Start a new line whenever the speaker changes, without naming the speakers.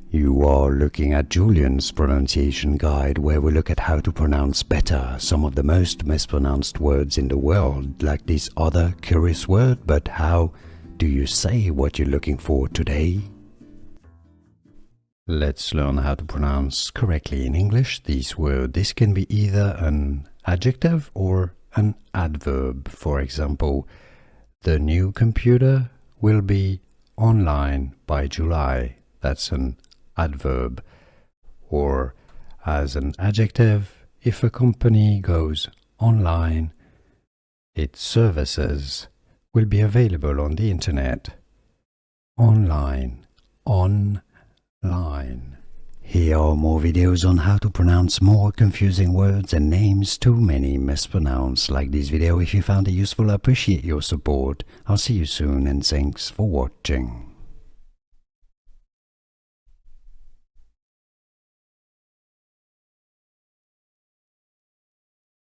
You are looking at Julian's pronunciation guide, where we look at how to pronounce better some of the most mispronounced words in the world, like this other curious word. But how do you say what you're looking for today? Let's learn how to pronounce correctly in English this word. This can be either an adjective or an adverb. For example, the new computer will be online by July. That's an adverb. Or as an adjective, if a company goes online, its services will be available on the internet. Online, online. Here are more videos on how to pronounce more confusing words and names too many mispronounced. Like this video if you found it useful. I appreciate your support. I'll see you soon and thanks for watching.